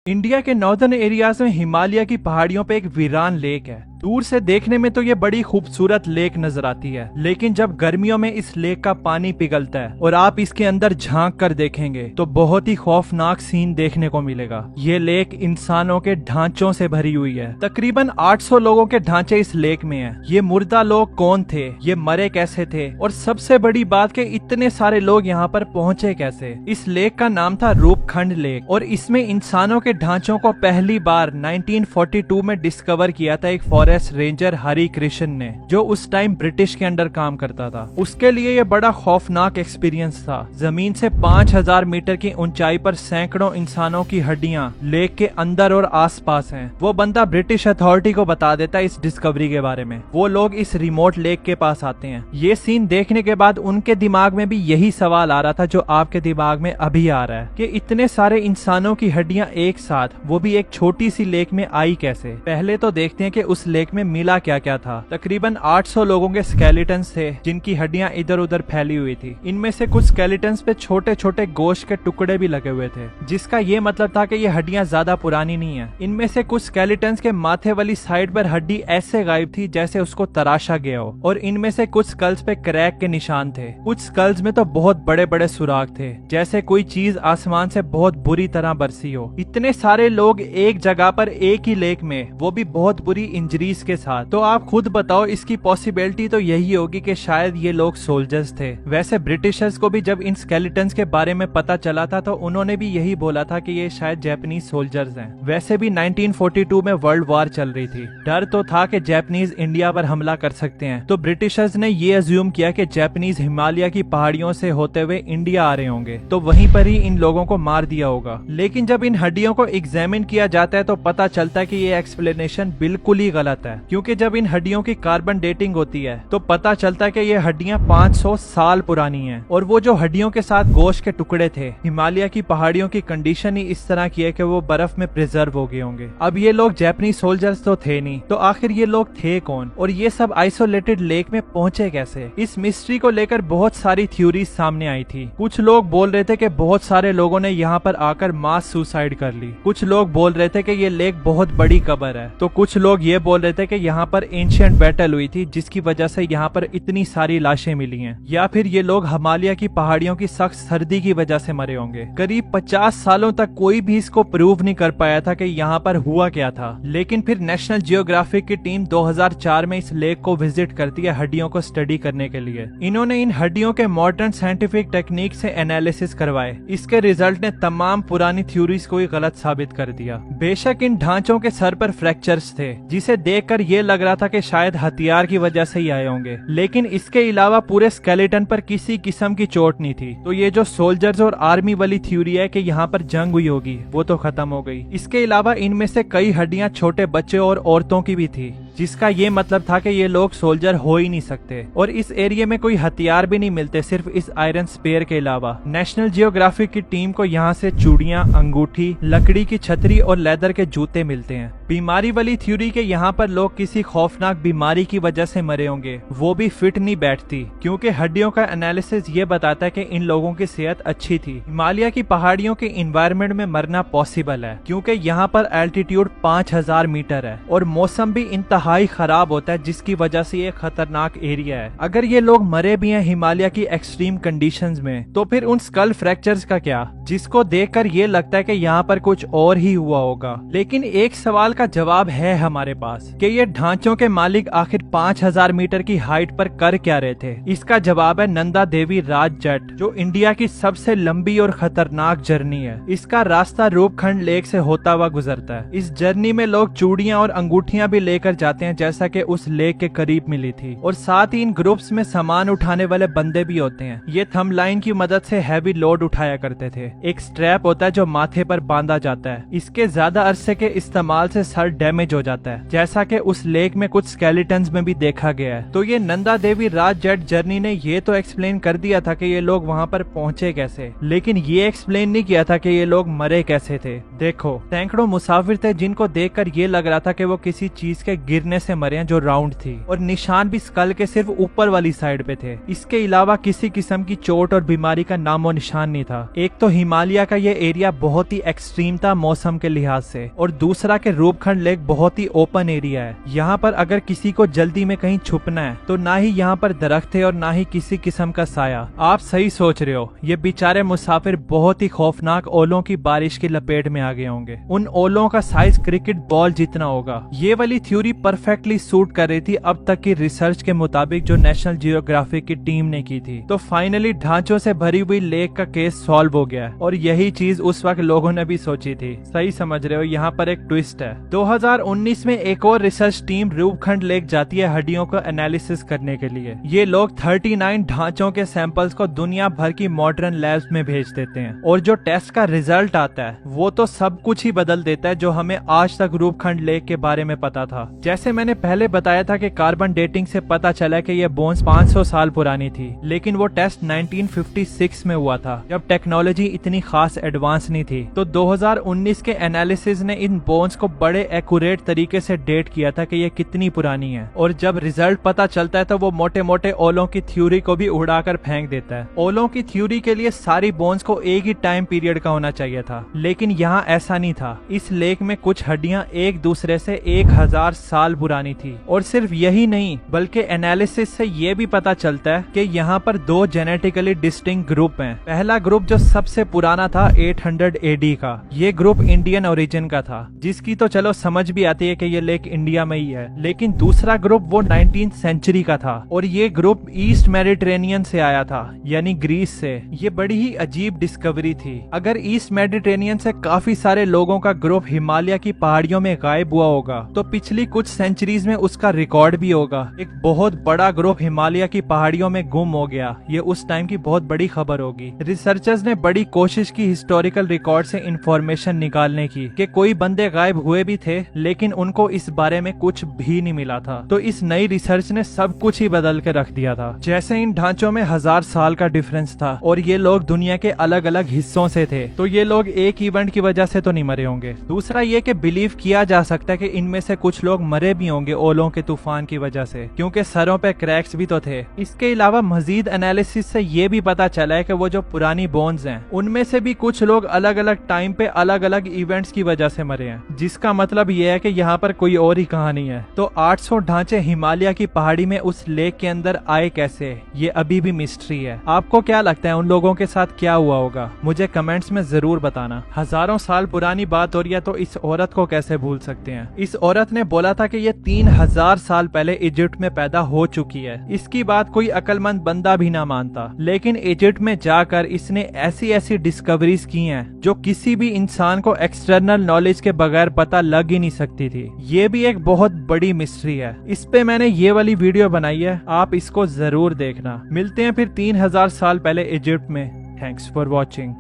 India के northern areas में हिमालय की पहाड़ियों पे एक वीरान लेक है। दूर से देखने में तो ये बड़ी खूबसूरत लेक नजर आती है, लेकिन जब गर्मियों में इस लेक का पानी पिघलता है और आप इसके अंदर झांक कर देखेंगे तो बहुत ही खौफनाक सीन देखने को मिलेगा। ये लेक इंसानों के ढांचों से भरी हुई है। तकरीबन 800 लोगों के ढांचे इस लेक में हैं। ये मुर्दा लोग कौन थे, ये मरे कैसे थे, और सबसे बड़ी बात कि इतने सारे लोग यहाँ पर पहुँचे कैसे। इस लेक का नाम था रूपखंड लेक और इसमें इंसानों के ढांचों को पहली बार 1942 में डिस्कवर किया था एक फॉरेस्ट रेंजर हरि कृष्ण ने, जो उस टाइम ब्रिटिश के अंडर काम करता था। उसके लिए ये बड़ा खौफनाक एक्सपीरियंस था। जमीन से 5000 मीटर की ऊंचाई पर सैकड़ों इंसानों की हड्डियां लेक के अंदर और आसपास हैं। वो बंदा ब्रिटिश अथॉरिटी को बता देता है इस डिस्कवरी के बारे में। वो लोग इस रिमोट लेक के पास आते हैं। ये सीन देखने के बाद उनके दिमाग में भी यही सवाल आ रहा था जो आपके दिमाग में अभी आ रहा है कि इतने सारे इंसानों की हड्डियां एक साथ, वो भी एक छोटी सी लेक में आई कैसे। पहले तो देखते हैं कि उस लेक में मिला क्या क्या था। तकरीबन 800 लोगों के स्केलेटन्स थे जिनकी हड्डियां इधर उधर फैली हुई थी। इनमें से कुछ स्केलेटन्स पे छोटे छोटे गोश्त के टुकड़े भी लगे हुए थे, जिसका ये मतलब था कि ये हड्डियां ज्यादा पुरानी नहीं है। इनमें से कुछ स्केलेटन्स के माथे वाली साइड पर हड्डी ऐसे गायब थी जैसे उसको तराशा गया हो, और इनमें से कुछ स्कल्स पे क्रैक के निशान थे। कुछ स्कल्स में तो बहुत बड़े बड़े सुराख थे, जैसे कोई चीज आसमान से बहुत बुरी तरह बरसी हो। इतने सारे लोग एक जगह पर एक ही लेक में, वो भी बहुत बुरी इंजरीज के साथ। तो आप खुद बताओ, इसकी पॉसिबिलिटी तो यही होगी कि शायद ये लोग सोल्जर्स थे। वैसे ब्रिटिशर्स को भी जब इन स्केलेटन्स के बारे में पता चला था तो उन्होंने भी यही बोला था कि ये शायद जापानीज सोल्जर्स हैं। वैसे भी 1942 में वर्ल्ड वॉर चल रही थी। डर तो था कि जापानीज इंडिया पर हमला कर सकते हैं, तो ब्रिटिशर्स ने ये अज्यूम किया कि जापानीज हिमालय की पहाड़ियों से होते हुए इंडिया आ रहे होंगे, तो वहीं पर ही इन लोगों को मार दिया होगा। लेकिन जब इन हड्डियों को एग्जामिन किया जाता है तो पता चलता है कि ये एक्सप्लेनेशन बिल्कुल ही गलत है, क्योंकि जब इन हड्डियों की कार्बन डेटिंग होती है तो पता चलता है कि ये हड्डियां 500 साल पुरानी हैं, और वो जो हड्डियों के साथ गोश्त के टुकड़े थे, हिमालय की पहाड़ियों की कंडीशन ही इस तरह की है कि वो बर्फ में प्रिजर्व हो गए होंगे। अब ये लोग जापानीज सोल्जर्स तो थे नहीं, तो आखिर ये लोग थे कौन, और ये सब आइसोलेटेड लेक में पहुंचे कैसे। इस मिस्ट्री को लेकर बहुत सारी थ्योरीज सामने आई थी। कुछ लोग बोल रहे थे कि बहुत सारे लोगों ने यहाँ पर आकर मास सुसाइड कर ली। कुछ लोग बोल रहे थे कि ये लेक बहुत बड़ी कब्र है, तो कुछ लोग ये बोल रहे थे कि यहाँ पर एंशिएंट बैटल हुई थी जिसकी वजह से यहाँ पर इतनी सारी लाशें मिली हैं, या फिर ये लोग हिमालय की पहाड़ियों की सख्त सर्दी की वजह से मरे होंगे। करीब 50 सालों तक कोई भी इसको प्रूव नहीं कर पाया था कि यहाँ पर हुआ क्या था। लेकिन फिर नेशनल जियोग्राफिक की टीम 2004 में इस लेक को विजिट करती है हड्डियों को स्टडी करने के लिए। इन्होंने इन हड्डियों के मॉडर्न साइंटिफिक टेक्निक से एनालिसिस करवाए। इसके रिजल्ट ने तमाम पुरानी थ्योरीज को ही गलत साबित कर दिया। बेशक इन ढांचों के सर पर फ्रैक्चर्स थे, जिसे देखकर ये लग रहा था कि शायद हथियार की वजह से ही आए होंगे, लेकिन इसके अलावा पूरे स्केलेटन पर किसी किस्म की चोट नहीं थी। तो ये जो सोल्जर्स और आर्मी वाली थ्योरी है कि यहाँ पर जंग हुई होगी, वो तो खत्म हो गई। इसके अलावा इनमें से कई हड्डियां छोटे बच्चे और औरतों की भी थी, जिसका ये मतलब था कि ये लोग सोल्जर हो ही नहीं सकते, और इस एरिया में कोई हथियार भी नहीं मिलते सिर्फ इस आयरन स्पेयर के अलावा। नेशनल जियोग्राफिक की टीम को यहाँ से चूड़ियां, अंगूठी, लकड़ी की छतरी और लेदर के जूते मिलते हैं। बीमारी वाली थ्योरी के यहाँ पर लोग किसी खौफनाक बीमारी की वजह से मरे होंगे, वो भी फिट नहीं बैठती, क्योंकि हड्डियों का एनालिसिस ये बताता है कि इन लोगों की सेहत अच्छी थी। हिमालय की पहाड़ियों के इन्वायरमेंट में मरना पॉसिबल है, क्योंकि यहाँ पर एल्टीट्यूड 5000 मीटर है और मौसम भी इंतहाई खराब होता है, जिसकी वजह से ये खतरनाक एरिया है। अगर ये लोग मरे भी हैं हिमालय की एक्सट्रीम कंडीशंस में, तो फिर उन स्कल फ्रैक्चर्स का क्या, जिसको देखकर ये लगता है कि यहाँ पर कुछ और ही हुआ होगा। लेकिन एक सवाल का जवाब है हमारे पास कि ये ढांचों के मालिक आखिर 5000 मीटर की हाइट पर कर क्या रहे थे। इसका जवाब है नंदा देवी राज जेट, जो इंडिया की सबसे लंबी और खतरनाक जर्नी है। इसका रास्ता रूपखंड लेक से होता हुआ गुजरता है। इस जर्नी में लोग चूड़ियां और अंगूठियां भी लेकर जाते हैं, जैसा कि उस लेक के करीब मिली थी, और साथ ही इन ग्रुप्स में सामान उठाने वाले बंदे भी होते हैं। ये थंब लाइन की मदद से हैवी लोड उठाया करते थे। एक स्ट्रैप होता है जो माथे पर बांधा जाता है। इसके ज्यादा अरसे के इस्तेमाल से सर डैमेज हो जाता है, जैसा कि उस लेक में कुछ स्केलेटन्स में भी देखा गया है। तो ये नंदा देवी राज जेट जर्नी ने ये तो एक्सप्लेन कर दिया था कि ये लोग वहाँ पर पहुँचे कैसे, लेकिन ये एक्सप्लेन नहीं किया था कि ये लोग मरे कैसे थे। देखो, सैकड़ों मुसाफिर थे जिनको देखकर ये लग रहा था कि वो किसी चीज के गिरने गिरने से मरे हैं जो राउंड थी, और निशान भी स्कल के सिर्फ ऊपर वाली साइड पे थे। इसके अलावा किसी किस्म की चोट और बीमारी का नामो निशान नहीं था। एक तो हिमालय का ये एरिया बहुत ही एक्सट्रीम था मौसम के लिहाज से, और दूसरा के रूपखंड लेक बहुत ही ओपन एरिया है। यहाँ पर अगर किसी को जल्दी में कहीं छुपना है तो ना ही यहाँ पर दरख्त है और ना ही किसी किस्म का साया। आप सही सोच रहे हो, ये बेचारे मुसाफिर बहुत ही खौफनाक ओलों की बारिश की लपेट में आ गए होंगे। उन ओलों का साइज क्रिकेट बॉल जितना होगा। ये वाली थ्योरी परफेक्टली सूट कर रही थी अब तक की रिसर्च के मुताबिक जो नेशनल जियोग्राफिक की टीम ने की थी। तो फाइनली ढांचों से भरी हुई लेक का केस सॉल्व हो गया, और यही चीज उस वक्त लोगों ने भी सोची थी। सही समझ रहे हो, यहाँ पर एक ट्विस्ट है। 2019 में एक और रिसर्च टीम रूपखंड लेक जाती है हड्डियों का एनालिसिस करने के लिए। ये लोग 39 ढांचों के सैंपल्स को दुनिया भर की मॉडर्न लैब्स में भेज देते हैं, और जो टेस्ट का रिजल्ट आता है वो तो सब कुछ ही बदल देता है जो हमें आज तक रूपखंड लेक के बारे में पता था। जैसे मैंने पहले बताया था कि कार्बन डेटिंग से पता चला कि ये बोन्स 500 साल पुरानी थी, लेकिन वो टेस्ट 1956 में हुआ था जब टेक्नोलॉजी इतनी खास एडवांस नहीं थी। तो 2019 के एनालिसिस ने इन बोन्स को बड़े एक्यूरेट तरीके से डेट किया था कि ये कितनी पुरानी है, और जब रिजल्ट पता चलता है तो वो मोटे मोटे ओलों की थ्योरी को भी उड़ाकर फेंक देता है। ओलों की थ्योरी के लिए सारी बोन्स को एक ही टाइम पीरियड का होना चाहिए था, लेकिन यहाँ ऐसा नहीं था। इस लेक में कुछ हड्डियां एक दूसरे से 1000 साल पुरानी थी, और सिर्फ यही नहीं बल्कि एनालिसिस से ये भी पता चलता है कि यहाँ पर दो जेनेटिकली डिस्टिंक्ट ग्रुप हैं। पहला ग्रुप जो सबसे पुराना था 800 AD का, ये ग्रुप इंडियन ओरिजिन का था, जिसकी तो चलो समझ भी आती है कि ये लेक इंडिया में ही है। लेकिन दूसरा ग्रुप वो 19th सेंचुरी का था, और ये ग्रुप ईस्ट मेडिटेरेनियन से आया था, यानी ग्रीस से। ये बड़ी ही अजीब डिस्कवरी थी। अगर ईस्ट मेडिटेरेनियन से काफी सारे लोगों का ग्रुप हिमालय की पहाड़ियों में गायब हुआ होगा, तो पिछली कुछ सेंचुरीज में उसका रिकॉर्ड भी होगा। एक बहुत बड़ा ग्रुप हिमालय की पहाड़ियों में गुम हो गया, ये उस टाइम की बहुत बड़ी खबर होगी। रिसर्चर्स ने बड़ी कोशिश की हिस्टोरिकल रिकॉर्ड से इंफॉर्मेशन निकालने की कि कोई बंदे गायब हुए भी थे, लेकिन उनको इस बारे में कुछ भी नहीं मिला था। तो इस नई रिसर्च ने सब कुछ ही बदल के रख दिया था। जैसे इन ढांचों में 1000 साल का डिफरेंस था, और ये लोग दुनिया के अलग अलग हिस्सों से थे, तो ये लोग एक इवेंट की वजह से तो नहीं मरे होंगे। दूसरा ये कि बिलीव किया जा सकता है कि इनमें से कुछ लोग मरे भी होंगे ओलों के तूफान की वजह से, क्योंकि सरों पे क्रैक्स भी तो थे। इसके अलावा मजीद एनालिसिस से ये भी पता चला है कि वो जो पुरानी बोन्स हैं उनमें से भी कुछ लोग अलग अलग टाइम पे अलग अलग इवेंट्स की वजह से मरे हैं, जिसका मतलब ये है कि यहाँ पर कोई और ही कहानी है। तो 800 ढांचे हिमालय की पहाड़ी में उस लेक के अंदर आए कैसे, ये अभी भी मिस्ट्री है। आपको क्या लगता है उन लोगों के साथ क्या हुआ होगा, मुझे कमेंट्स में जरूर बताना। हजारों साल पुरानी बात हो रही है तो इस औरत को कैसे भूल सकते हैं। इस औरत ने बोला था कि ये 3000 साल पहले इजिप्ट में पैदा हो चुकी है। इसकी बात कोई अक्लमंद बंदा भी ना मानता, लेकिन इजिप्ट में जाकर इसने ऐसी ऐसी डिस्कवरीज की हैं जो किसी भी इंसान को एक्सटर्नल नॉलेज के बगैर पता लग ही नहीं सकती थी। ये भी एक बहुत बड़ी मिस्ट्री है। इस पे मैंने ये वाली वीडियो बनाई है, आप इसको जरूर देखना। मिलते हैं फिर 3000 साल पहले इजिप्ट में। Thanks for watching.